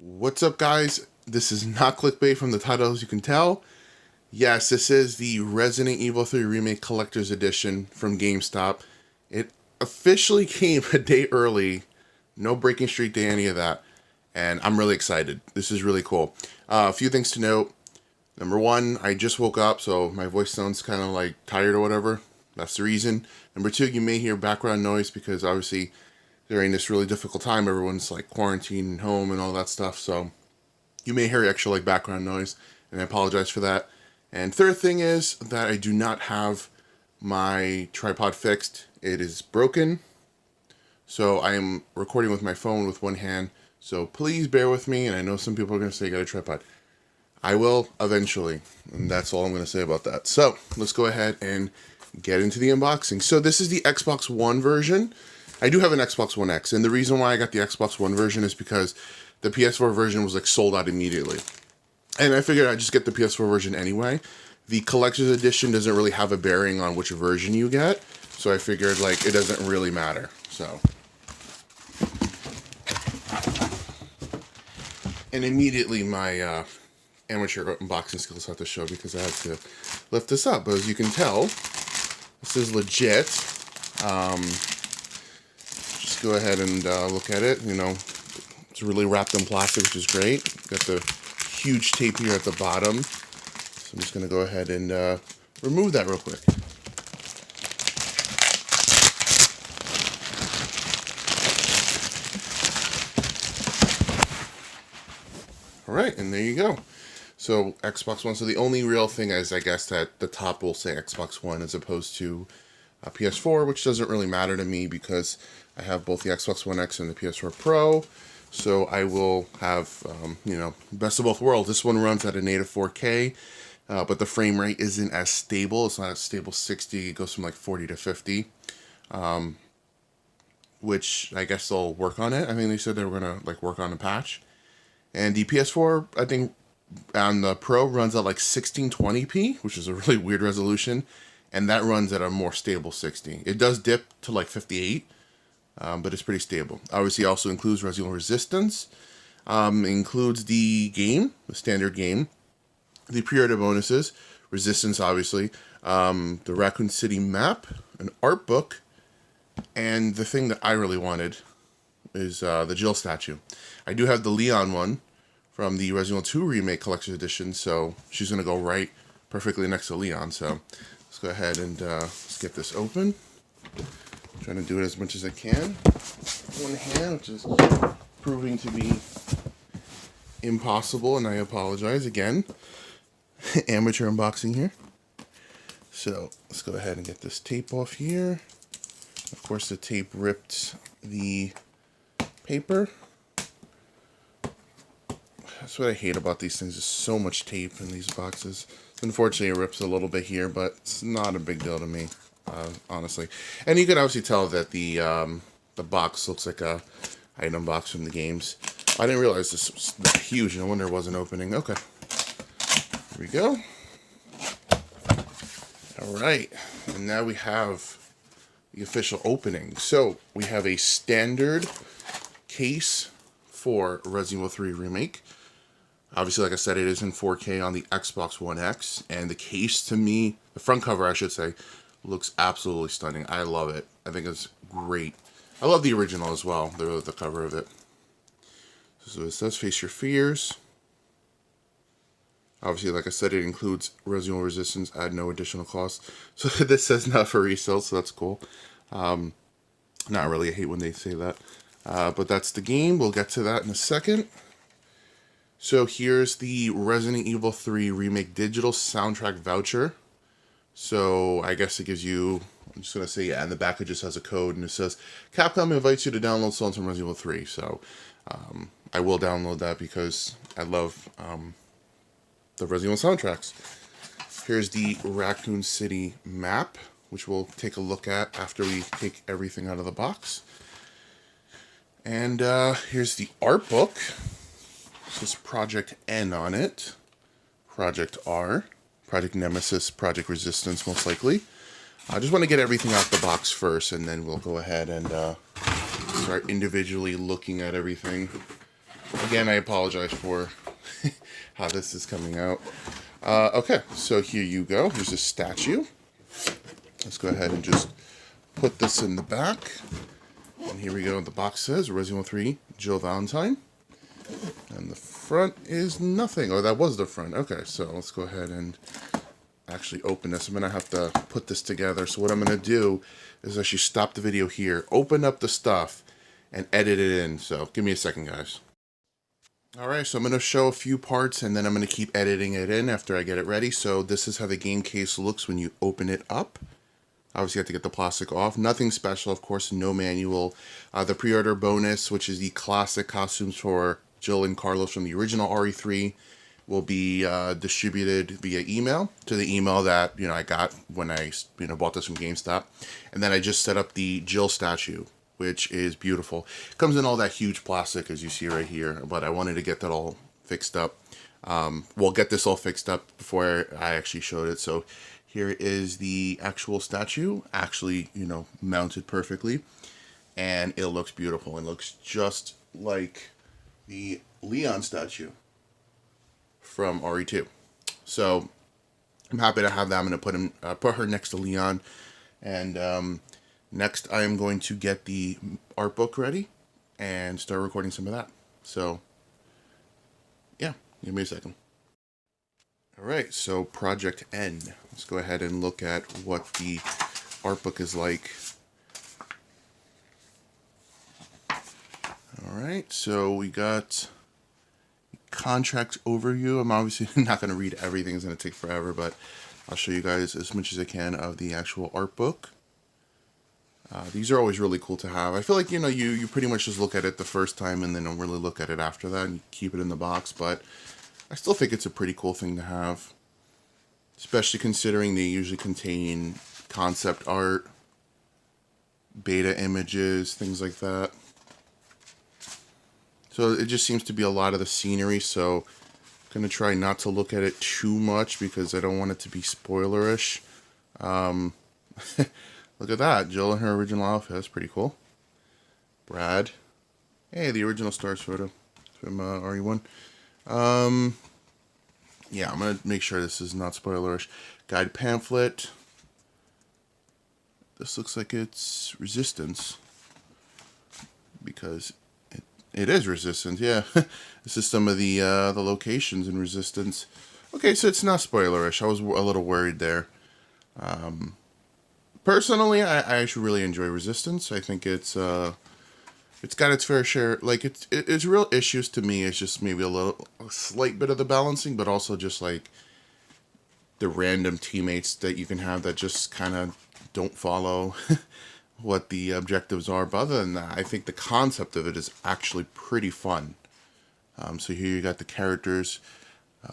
What's up, guys? This is not clickbait from the title, as you can tell. Yes, this is the Resident Evil 3 Remake Collector's Edition from GameStop. It officially came a day early. No breaking streak day, any of that. And I'm really excited. This is really cool. A few things to note. Number one, I just woke up, so my voice sounds kind of like tired or whatever. That's the reason. Number two, you may hear background noise because obviously during this really difficult time, everyone's like quarantined home and all that stuff. So you may hear extra like background noise, and I apologize for that. And third thing is that I do not have my tripod fixed. It is broken. So I am recording with my phone with one hand. So please bear with me. And I know some people are going to say, get a tripod. I will eventually. And that's all I'm going to say about that. So let's go ahead and get into the unboxing. So this is the Xbox One version. I do have an Xbox One X. And the reason why I got the Xbox One version is because the PS4 version was like sold out immediately. And I figured I'd just get the PS4 version anyway. The collector's edition doesn't really have a bearing on which version you get. So I figured like it doesn't really matter. So. And immediately my amateur unboxing skills have to show because I had to lift this up. But as you can tell, this is legit. Just go ahead and look at it. You know, it's really wrapped in plastic, which is great. Got the huge tape here at the bottom. So I'm just going to go ahead and remove that real quick. All right, and there you go. So Xbox One. So the only real thing is, I guess, that the top will say Xbox One as opposed to PS4, which doesn't really matter to me because I have both the Xbox One X and the PS4 Pro. So I will have, you know, best of both worlds. This one runs at a native 4K, but the frame rate isn't as stable. It's not a stable 60. It goes from like 40 to 50, which I guess they'll work on it. I mean, they said they were going to like work on a patch. And the PS4, I think, on the Pro runs at like 1620p, which is a really weird resolution. And that runs at a more stable 60. It does dip to like 58. But it's pretty stable. Obviously, also includes Resident Evil Resistance. Includes the game, the standard game. The pre-order bonuses. Resistance, obviously. The Raccoon City map. An art book. And the thing that I really wanted is the Jill statue. I do have the Leon one from the Resident Evil 2 Remake Collector's Edition. So she's going to go right perfectly next to Leon. So let's go ahead and let's get this open. Trying to do it as much as I can. One hand, which is proving to be impossible, and I apologize again. Amateur unboxing here. So let's go ahead and get this tape off here. Of course, the tape ripped the paper. That's what I hate about these things. There's so much tape in these boxes. Unfortunately, it rips a little bit here, but it's not a big deal to me. Honestly, and you can obviously tell that the box looks like a item box from the games. I didn't realize this was that huge. No wonder it wasn't opening. Okay, here we go. All right, and now we have the official opening. So we have a standard case for Resident Evil 3 Remake. Obviously, like I said, it is in 4K on the Xbox One X, and the case, to me, the front cover, I should say, looks absolutely stunning. I love it. I think it's great. I love the original as well, the cover of it. So it says Face Your Fears. Obviously, like I said, it includes Resident Evil Resistance at no additional cost. So this says not for resale, so that's cool. Not really. I hate when they say that. But that's the game. We'll get to that in a second. So here's the Resident Evil 3 Remake digital soundtrack voucher. So I guess it gives you, I'm just going to say, yeah, and the back it just has a code, and it says, Capcom invites you to download songs from Resident Evil 3. So I will download that because I love the Resident Evil soundtracks. Here's the Raccoon City map, which we'll take a look at after we take everything out of the box. And here's the art book. This is Project N on it. Project R. Project Nemesis, Project Resistance, most likely. I just want to get everything out the box first, and then we'll go ahead and start individually looking at everything. Again, I apologize for how this is coming out. Okay, so here you go. Here's a statue. Let's go ahead and just put this in the back. And here we go. The box says Resident Evil 3 Jill Valentine. And the front is nothing. Oh, that was the front. Okay, so let's go ahead and actually open this. I'm going to have to put this together. So what I'm going to do is actually stop the video here, open up the stuff, and edit it in. So give me a second, guys. Alright, so I'm going to show a few parts and then I'm going to keep editing it in after I get it ready. So this is how the game case looks when you open it up. Obviously you have to get the plastic off. Nothing special, of course, no manual. The pre-order bonus, which is the classic costumes for Jill and Carlos from the original RE3, will be distributed via email to the email that I got when I bought this from GameStop. And then I just set up the Jill statue, which is beautiful. It comes in all that huge plastic as you see right here, but I wanted to get that all fixed up. Get this all fixed up before I actually showed it. So here is the actual statue, actually, mounted perfectly, and it looks beautiful. It looks just like the Leon statue from RE2. So I'm happy to have that. I'm going to put her next to Leon, and next, I am going to get the art book ready and start recording some of that. So, yeah, give me a second. Alright, so Project N. Let's go ahead and look at what the art book is like. Alright, so we got contract overview. I'm obviously not going to read everything, it's going to take forever, but I'll show you guys as much as I can of the actual art book. These are always really cool to have. I feel like, you pretty much just look at it the first time and then don't really look at it after that and keep it in the box, but I still think it's a pretty cool thing to have, especially considering they usually contain concept art, beta images, things like that. So it just seems to be a lot of the scenery, so I'm going to try not to look at it too much because I don't want it to be spoilerish. Look at that, Jill in her original outfit. That's pretty cool. Brad. Hey, the original Stars photo from RE1. Yeah, I'm going to make sure this is not spoilerish. Guide pamphlet. This looks like it's Resistance. Because it is Resistance, yeah. This is some of the locations in Resistance. Okay, so it's not spoilerish. I was a little worried there. Personally, I actually really enjoy Resistance. I think it's got its fair share. Like its real issues to me is just maybe a slight bit of the balancing, but also just like the random teammates that you can have that just kind of don't follow what the objectives are. But other than that, I think the concept of it is actually pretty fun. So here you got the characters: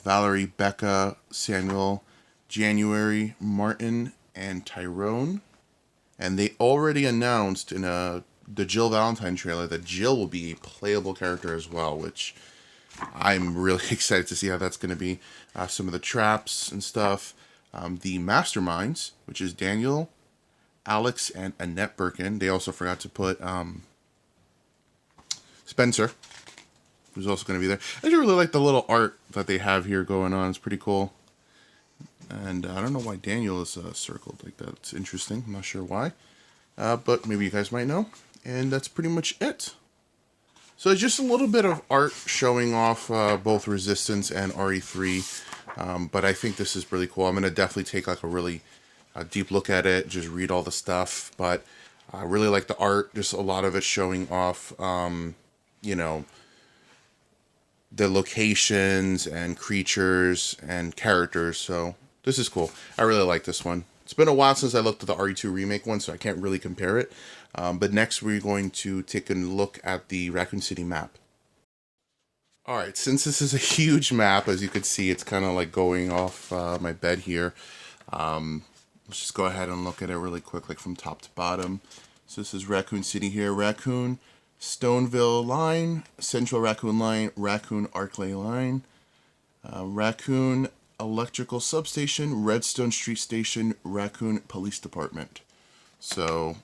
Valerie, Becca, Samuel, January, Martin, and Tyrone. And they already announced in the Jill Valentine trailer that Jill will be a playable character as well, which I'm really excited to see how that's going to be. Some of the traps and stuff. The masterminds, which is Daniel, Alex, and Annette Birkin. They also forgot to put Spencer, who's also going to be there. I just really like the little art that they have here going on. It's pretty cool. And I don't know why Daniel is circled like that. It's interesting. I'm not sure why. But maybe you guys might know. And that's pretty much it. So it's just a little bit of art showing off both Resistance and RE3. But I think this is really cool. I'm going to definitely take like a really deep look at it. Just read all the stuff. But I really like the art. Just a lot of it showing off, the locations and creatures and characters. So this is cool. I really like this one. It's been a while since I looked at the RE2 Remake one, so I can't really compare it. But next we're going to take a look at the Raccoon City map. Alright, since this is a huge map, as you can see, it's kind of like going off my bed here. Let's just go ahead and look at it really quick, like from top to bottom. So this is Raccoon City here. Raccoon, Stoneville line, Central Raccoon line, Raccoon Arclay line, Raccoon Electrical Substation, Redstone Street Station, Raccoon Police Department. So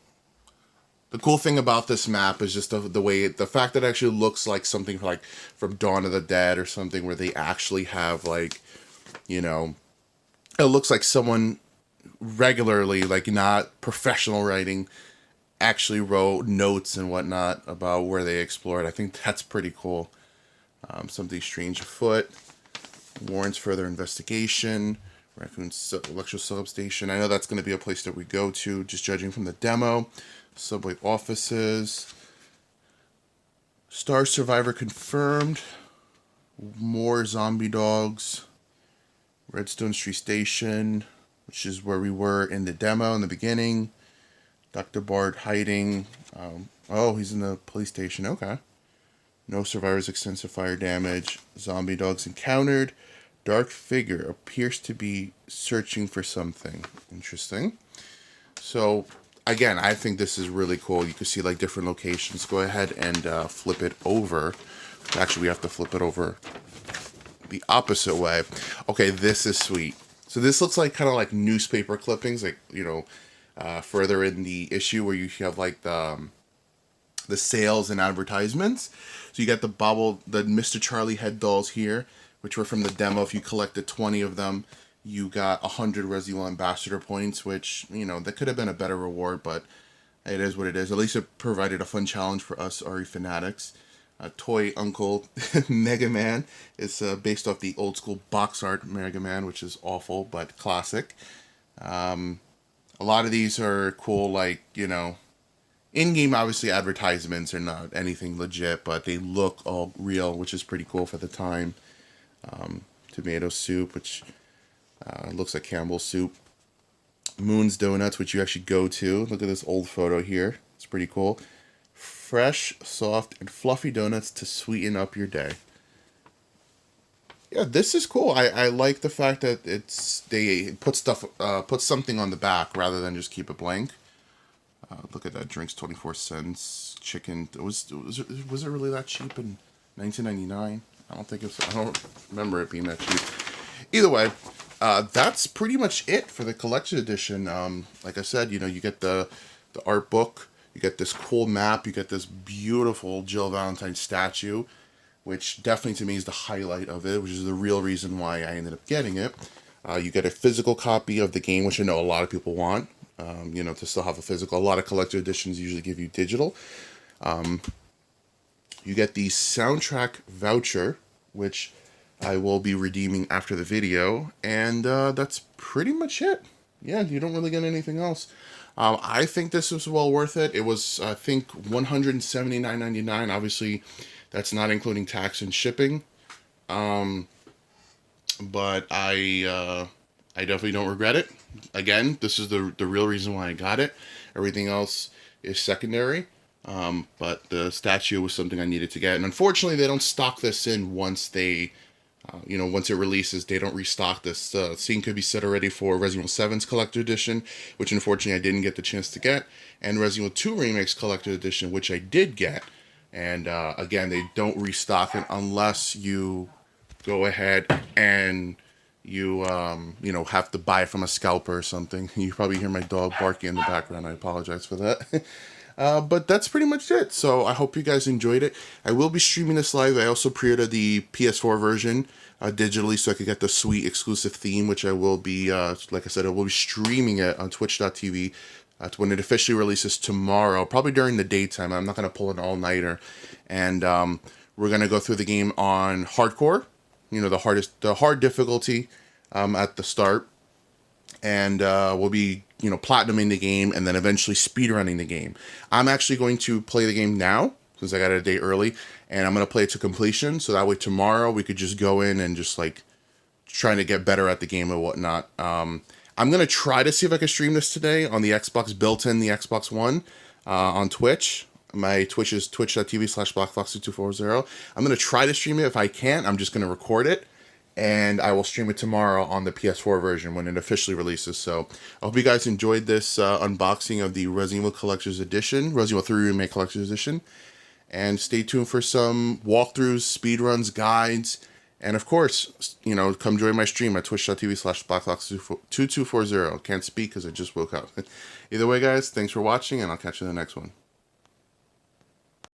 The cool thing about this map is just the way the fact that it actually looks like something like from Dawn of the Dead or something, where they actually have like, you know, it looks like someone regularly, like not professional writing, actually wrote notes and whatnot about where they explored. I think that's pretty cool. Something strange afoot. Warrants further investigation. Raccoon Electro Substation. I know that's going to be a place that we go to, just judging from the demo. Subway offices. Star Survivor confirmed. More zombie dogs. Redstone Street Station, which is where we were in the demo in the beginning. Dr. Bard hiding. Oh, he's in the police station. Okay. No survivors, extensive fire damage. Zombie dogs encountered. Dark figure appears to be searching for something. Interesting. So, again, I think this is really cool. You can see like different locations. Go ahead and flip it over. Actually, we have to flip it over the opposite way. Okay, this is sweet. So this looks like kind of like newspaper clippings, like, you know, further in the issue where you have like the sales and advertisements. So you got the Mr. Charlie head dolls here, which were from the demo. If you collected 20 of them, you got 100 Resident Evil Ambassador points, which, you know, that could have been a better reward, but it is what it is. At least it provided a fun challenge for us RE fanatics. Toy Uncle Mega Man is based off the old school box art Mega Man, which is awful, but classic. A lot of these are cool, like, you know, in-game, obviously, advertisements are not anything legit, but they look all real, which is pretty cool for the time. Tomato soup, which looks like Campbell's soup. Moon's Donuts, which you actually go to. Look at this old photo here. It's pretty cool. Fresh, soft, and fluffy donuts to sweeten up your day. Yeah, this is cool. I like the fact that they put something on the back rather than just keep it blank. Look at that. Drinks 24 cents. Chicken. Was it really that cheap in 1999? I don't think it was. I don't remember it being that cheap. Either way, that's pretty much it for the collection edition. Like I said, you know, you get the art book, you get this cool map, you get this beautiful Jill Valentine statue, which definitely to me is the highlight of it, which is the real reason why I ended up getting it. You get a physical copy of the game, which I know a lot of people want. You know, to still have a physical. A lot of collector editions usually give you digital. You get the soundtrack voucher, which I will be redeeming after the video, and that's pretty much it. Yeah, you don't really get anything else. I think this was well worth it. It was, I think, $179.99. Obviously, that's not including tax and shipping. But I definitely don't regret it. Again, this is the real reason why I got it. Everything else is secondary. But the statue was something I needed to get. And unfortunately, they don't stock this in once they, once it releases, they don't restock this. Scene could be set already for Resident Evil 7's Collector Edition, which unfortunately I didn't get the chance to get. And Resident Evil 2 Remake's Collector Edition, which I did get. And again, they don't restock it unless you go ahead and you have to buy it from a scalper or something. You probably hear my dog barking in the background. I apologize for that. But that's pretty much it. So I hope you guys enjoyed it. I will be streaming this live. I also pre-ordered the PS4 version digitally so I could get the sweet exclusive theme, which I will be, like I said, I will be streaming it on twitch.tv when it officially releases tomorrow, probably during the daytime. I'm not going to pull an all-nighter. And we're going to go through the game on hardcore, the hard difficulty at the start. And we'll be, platinuming the game and then eventually speedrunning the game. I'm actually going to play the game now, since I got it a day early, and I'm going to play it to completion, so that way tomorrow we could just go in and just, trying to get better at the game and whatnot. I'm going to try to see if I can stream this today on the Xbox, built-in the Xbox One, on Twitch. My Twitch is twitch.tv/blackfox2240. I'm going to try to stream it. If I can't, I'm just going to record it. And I will stream it tomorrow on the PS4 version when it officially releases. So I hope you guys enjoyed this unboxing of the Resident Evil Collector's Edition, Resident Evil 3 Remake Collector's Edition. And stay tuned for some walkthroughs, speedruns, guides, and of course, come join my stream at twitch.tv/blackfox2240. Can't speak because I just woke up. Either way, guys, thanks for watching, and I'll catch you in the next one.